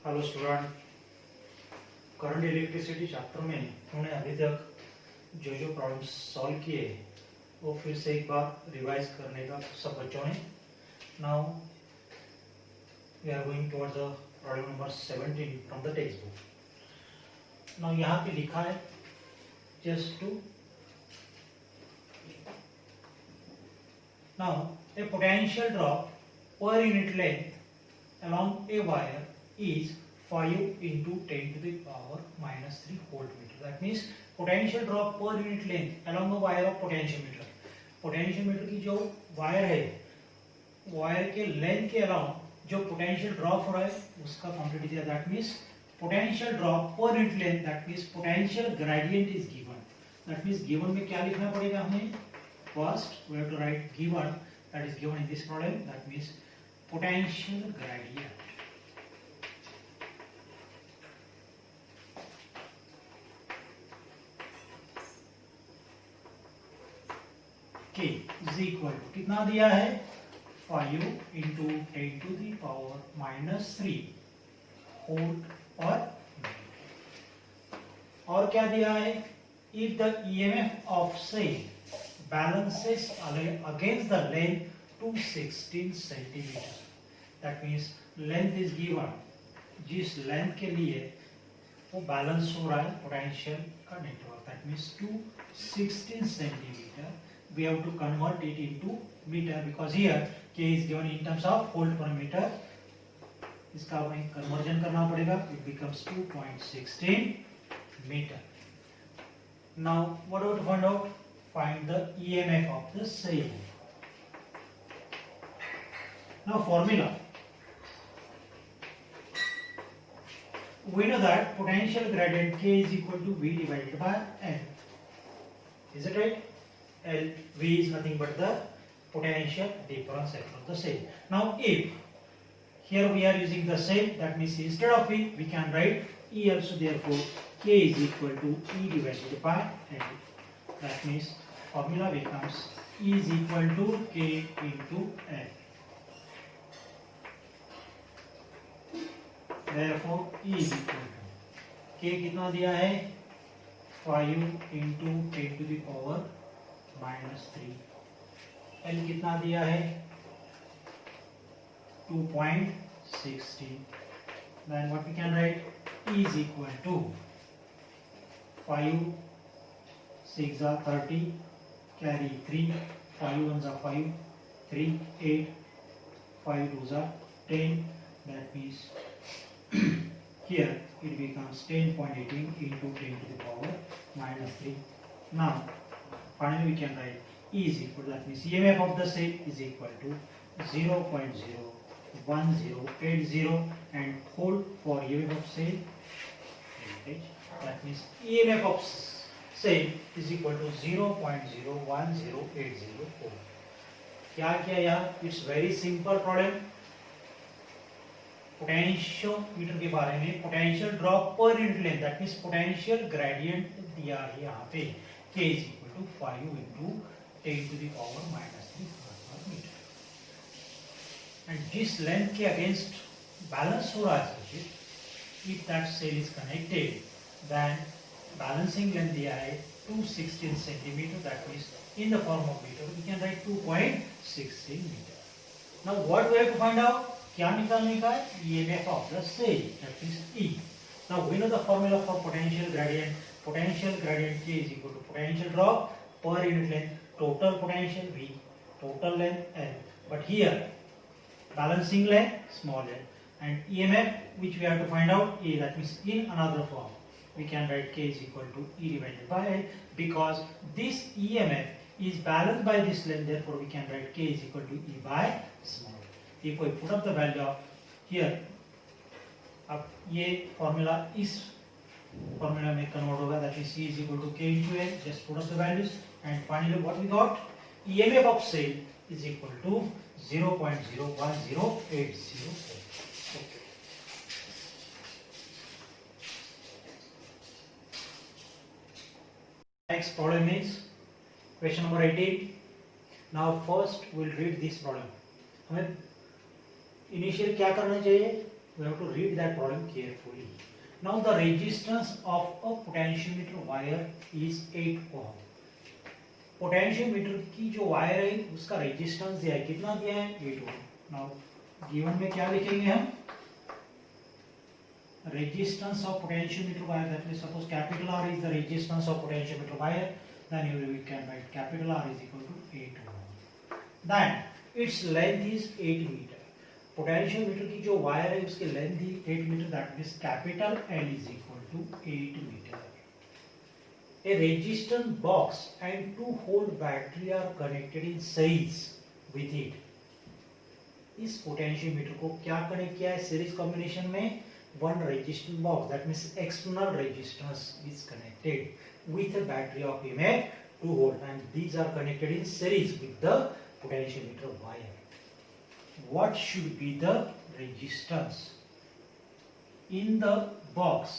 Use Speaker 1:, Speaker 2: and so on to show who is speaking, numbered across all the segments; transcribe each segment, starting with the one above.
Speaker 1: Hello student, current electricity chapter में हमने अभी तक जो जो प्रॉब्लम्स सॉल्व किए वो फिर से एक बार रिवाइज करने का सब बच्चों ने। Now we are going toward the problem number 17 from the text book. Now यहाँ पे लिखा है just to now a potential drop per unit length along a wire is 5 into 10 to the power minus 3 voltmeter. That means potential drop per unit length along a wire of potentiometer. Potentiometer की जो wire है, wire के length के along जो potential drop हो रहा है उसका क्वांटिटी दिया। That means potential drop per unit length, that means potential gradient is given. That means given में क्या लिखना पड़ेगा हमें? First we have to write given, that is given in this problem. That means potential gradient K is equal to कितना दिया है? 5 into 10 to the power minus 3 volt per minute। और क्या दिया है? If the EMF of cell balances against the length to 16 centimeter, that means length is given, जिस length के लिए वो बैलेंस हो रहा है पोटेंशियल का network, that means two 16 centimetre. We have to convert it into metre because here K is given in terms of volt per metre. इसका हमें कन्वर्जन करना पड़ेगा, it becomes 2.16 metre. Now what are to find out? Find the EMF of the cell. Now formula, we know that potential gradient K is equal to V divided by L. Is it right? V is nothing but the potential difference across the cell. Now if here we are using the cell, that means instead of V we can write E also, therefore K is equal to E divided by L. That means formula becomes E is equal to K into L. Therefore E is equal to K कितना दिया है? 5 into 10 to the power minus 3। L कितना दिया है? 2.16। Then what we can write? E is equal to 5 6 are 30, carry 3, 5 1s are 5, 3 8, 5 2s are 10. That means here it becomes 10.18 into 10 to the power minus 3. Now finally we can write E is equal, that means EMF of the cell is equal to 0.01080 and hold for EMF of cell voltage, that means EMF of cell is equal to 0.010804। क्या किया यार? It's very simple problem. Potentiometer के बारे में potential drop per unit length, that means potential gradient दिया है यहाँ पे K is equal to 5 into 10 to the power minus 3 metre. And जिस लेंथ के अगेंस्ट बैलेंस हो रहा है circuit, if that cell is connected, then balancing length दिया है 216 centimetre, that means in the form of metre we can write 2.16 metre. Now what we have to find out? क्या निकालने का है? EMF of the cell, that is E. Now we know the formula for potential gradient. Potential gradient K is equal to potential drop per unit length, total potential V, total length L. But here balancing length small l, and EMF which we have to find out A, that means in another form we can write K is equal to E divided by L, because this EMF is balanced by this length, therefore we can write K is equal to E by small l. If we put up the value of here, अब ये formula इस formula में convert होगा, that is C is equal to K into L। Just put up the values and finally what we got? EMF of cell is equal to 0.01080। Next problem is question number 18। Now first we'll read this problem। हमें initial क्या करना चाहिए? We have to read that problem carefully. Now the resistance of a potentiometer wire is 8 ohm. Potentiometer की जो wire है उसका resistance दिया है, कितना दिया है 8 ओम. नाउ गिवन में क्या लिखेंगे हम, resistance of potentiometer wire, that means suppose capital R is the resistance of potentiometer wire, then here we can write capital R is equal to 8 ohm. Then its length is 8 meter. Potentiometer की जो wire है उसकी length ही 8 metre, that means capital L is equal to 8 metre. A resistant box and 2-hole battery are connected in series with it. इस potentiometer को क्या connect किया है सीरीज कॉम्बिनेशन में, one resistant box, that means external resistance is connected with a battery of EMF 2-hole, and these are connected in series with the potentiometer wire. What should be the resistance in the box?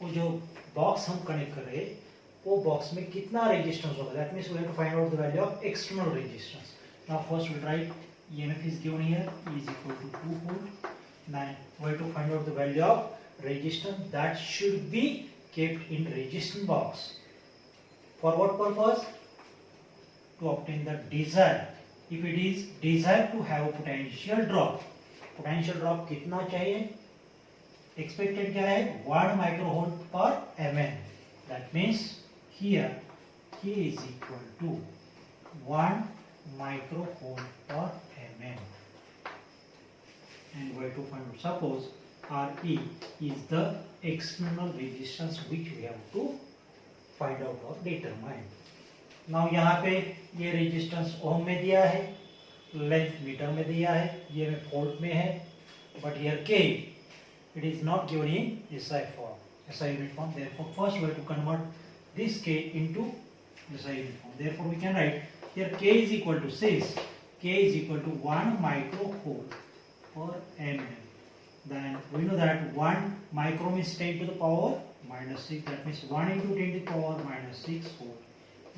Speaker 1: वो जो box हम connect कर रहे हैं वो box में कितना resistance होगा, that means we have to find out the value of external resistance. Now first we write EMF is given here, E is equal to 2 volt. Now we have to find out the value of resistance that should be kept in resistant box. For what purpose? To obtain the desired. If it is desired to have a potential drop, potential drop कितना चाहिए, expected क्या है 1 microvolt per mm. That means here K is equal to 1 microvolt per mm. And we have to find out, suppose Re is the external resistance which we have to find out or determine. Now यहाँ पे ये resistance ओम में दिया है, length metre में दिया है, ये में वोल्ट में है, but here K it is not given in SI form, SI unit form. Therefore first we have to convert this K into SI unit form. Therefore we can write here K is equal to 6, K is equal to 1 microvolt per mm. Then we know that 1 micro means 10 to the power minus 6, that means 1 into 10 to the power minus 6 volt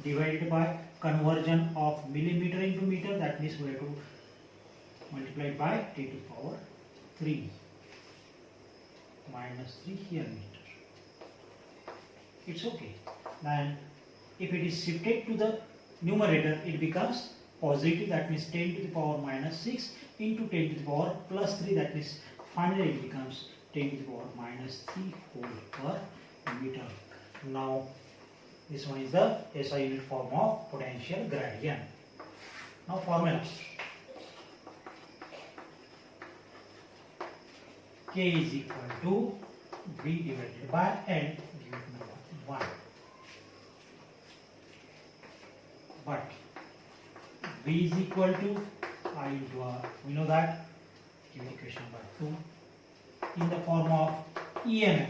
Speaker 1: divided by conversion of millimeter into meter, that means we have to multiply by 10 to the power 3 minus 3 here meter. It's okay. Then if it is shifted to the numerator it becomes positive, that means 10 to the power minus 6 into 10 to the power plus 3, that means finally it becomes 10 to the power minus 3 volt per meter. Now this one is the SI unit form of potential gradient. Now formula. K is equal to V divided by L given number 1. But V is equal to I into R. We know that. Given equation number 2. In the form of EMF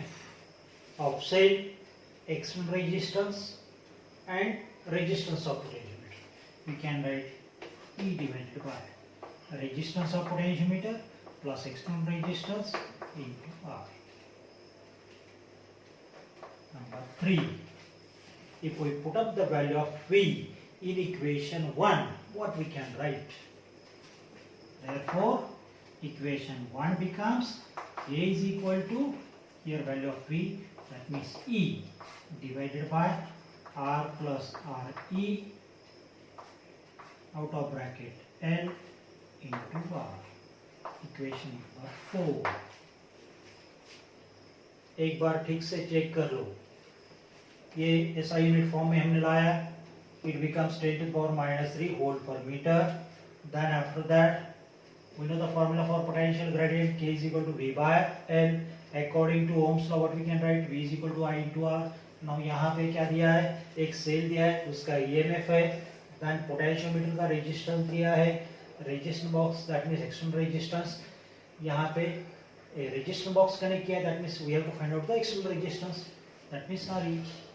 Speaker 1: of say external resistance and resistance of potentiometer, we can write E divided by resistance of potentiometer plus external resistance into R. Number 3. If we put up the value of V in equation 1, what we can write? Therefore, equation 1 becomes K is equal to, here value of V, that means E divided by R plus RE out of bracket L into R. Equation number 4. एक बार ठीक से check कर लो, ये SI unit form में हमने लाया, it becomes 10 to the power minus 3 volt per meter. Then after that we know the formula for potential gradient, K is equal to V by L. According to Ohm's law what we can write, V is equal to I into R. Now यहाँ पे क्या दिया है, एक cell दिया है, उसका EMF है, then पोटेंशियोमीटर का रेजिस्टेंस दिया है, resistance box that means external resistance, यहाँ पे रेजिस्टेंस बॉक्स कनेक्ट किया है, that means we have to find out the external resistance, that means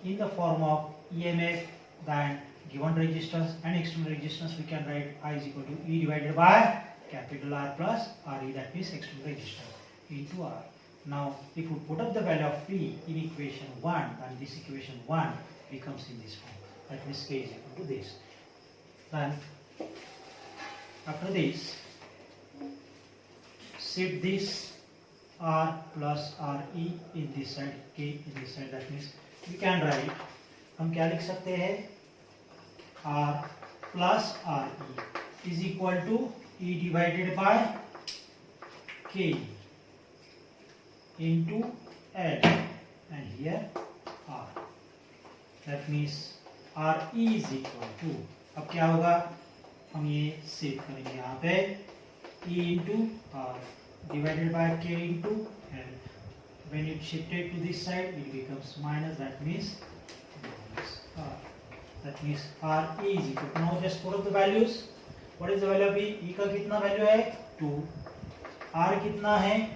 Speaker 1: in the form of EMF, then given resistance and external resistance we can write I is equal to E divided by capital R plus RE, that means external resistance into R. Now if we put up the value of V in equation 1, then this equation 1 becomes in this form, that means K is equal to this. Then after this shift this R plus RE in this side, K in this side. That means we can write, हम क्या लिख सकते हैं, R plus RE is equal to E divided by K into L and here R. That means RE is equal to, अब क्या होगा, हम ये सेव करेंगे यहाँ पे, E into R divided by K into L. When it shifted to this side, it becomes minus. That means R. That means RE is equal to, now just put up the values. What is the value of E? E का कितना value है 2, R कितना है,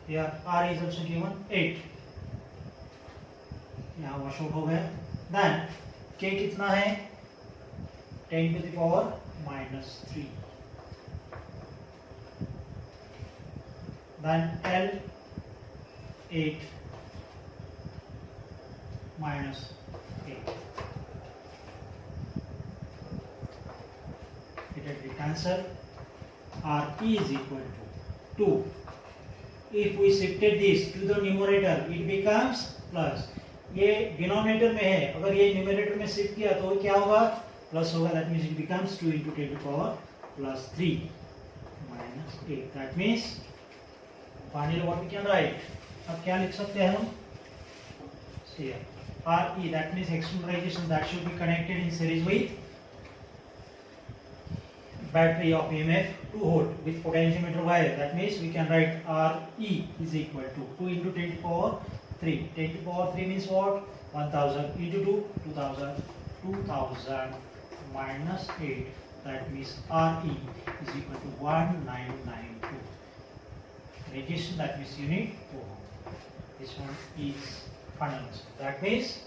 Speaker 1: here R is also given 8, यहाँ wash out हो गया. Then K कितना है 10 to the power minus 3. Then L 8 minus 8. Get the answer. RE is equal to 2. If we shifted this to the numerator, it becomes plus. ये denominator में है, अगर ये न्यूमरेटर में शिफ्ट किया तो क्या होगा, प्लस होगा. That means it becomes 2 into 10 to the power plus 3 minus 8. That means finally what we can write, अब क्या लिख सकते हैं हम, here RE, that means external resistance that should be connected in series with battery of EMF 2 volt with potentiometer wire. That means we can write RE is equal to 2 into 10 to the power 3. 10 to the power 3 means what, 1000 into 2, 2000, 2000 minus 8. That means RE is equal to 1992. Resistance, that means unit ohm. This one is fundamental. That means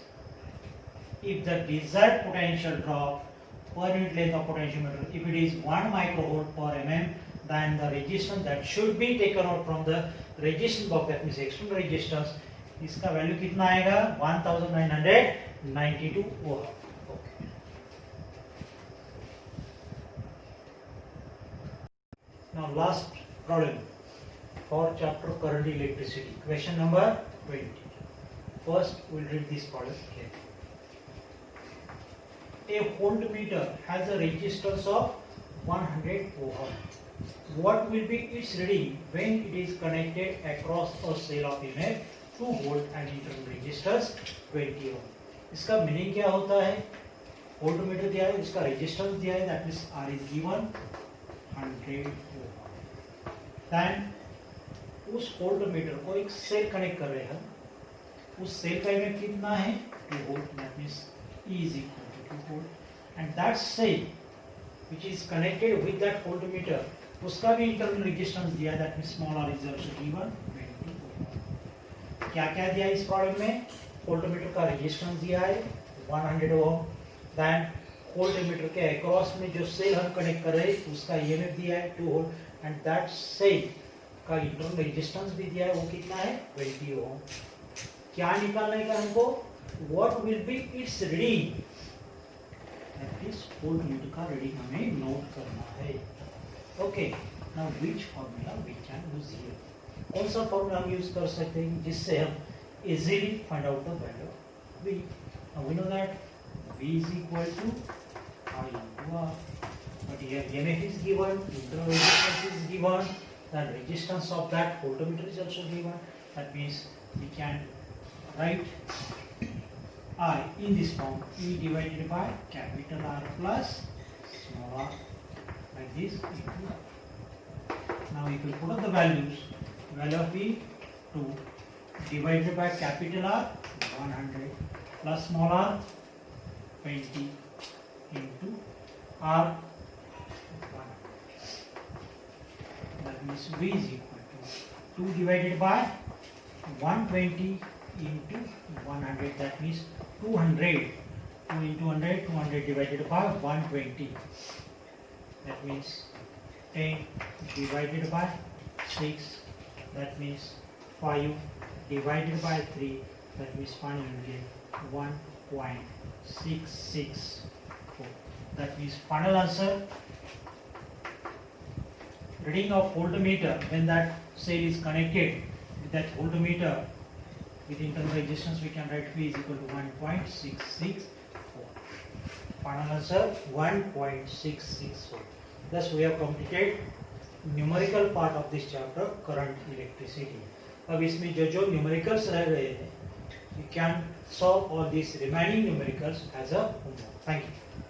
Speaker 1: if the desired potential drop per unit length of potentiometer, if it is 1 microvolt per mm, then the resistance that should be taken out from the resistance box, that means external resistance, इसका value कितना आएगा 1992 ohm. Okay, now last problem for chapter current electricity, question number 20. First we'll read this problem here. A voltmeter has a resistance of 100 ohm. What will be its reading when it is connected across a cell of EMF 2 volt and internal resistance 20 ohm? इसका meaning क्या होता है, voltmeter दिया है, इसका resistance दिया है, that means R is given 100 ohm. Then उस वोल्टमीटर को एक सेल कनेक्ट कर रहे हैं, उस सेल का EMF कितना है 2 volt, that means E is equal to 2 volt, and that cell which is connected with that voltmeter, उसका भी इंटरनल रेजिस्टेंस दिया है, that means small r is also given 20 ohm. क्या क्या दिया है इस प्रॉब्लम में, वोल्टमीटर का रेजिस्टेंस दिया है 100 ओम, देन वोल्टमीटर के अक्रॉस में जो सेल हम कनेक्ट कर रहे हैं उसका EMF दिया है 2 वोल्ट, एंड दैट सेल का इंटरनल रेजिस्टेंस भी दिया है, वो कितना है 20 ओम. क्या निकालना है हमको, what will be its reading, that is voltmeter का रीडिंग हमें नोट करना है. Okay, now which formula we can use here, कौन सा फार्मूला हम यूज कर सकते हैं जिससे हम easily find out the value of V. Now we know that V is equal to I into R, but here EMF is given, internal resistance is given, the resistance of that voltmeter is also given. That means we can write I in this form, E divided by capital R plus small r, like this into R. Now if we put up the values, value of E 2 divided by capital R 100 plus small r 20 into R 1. That means V is equal to 2 divided by 120 into 100. That means 200. 2 into 100, 200 divided by 120. That means 10 divided by 6. That means 5 divided by 3, that means finally 1.664. That means final answer reading of voltmeter when that cell is connected with that voltmeter with internal resistance, we can write V is equal to 1.664. Final answer 1.664. Thus we have completed numerical part of this chapter, current electricity. अब इसमें जो जो numericals रह गए हैं, you can solve all these remaining numericals as a homework. Thank you.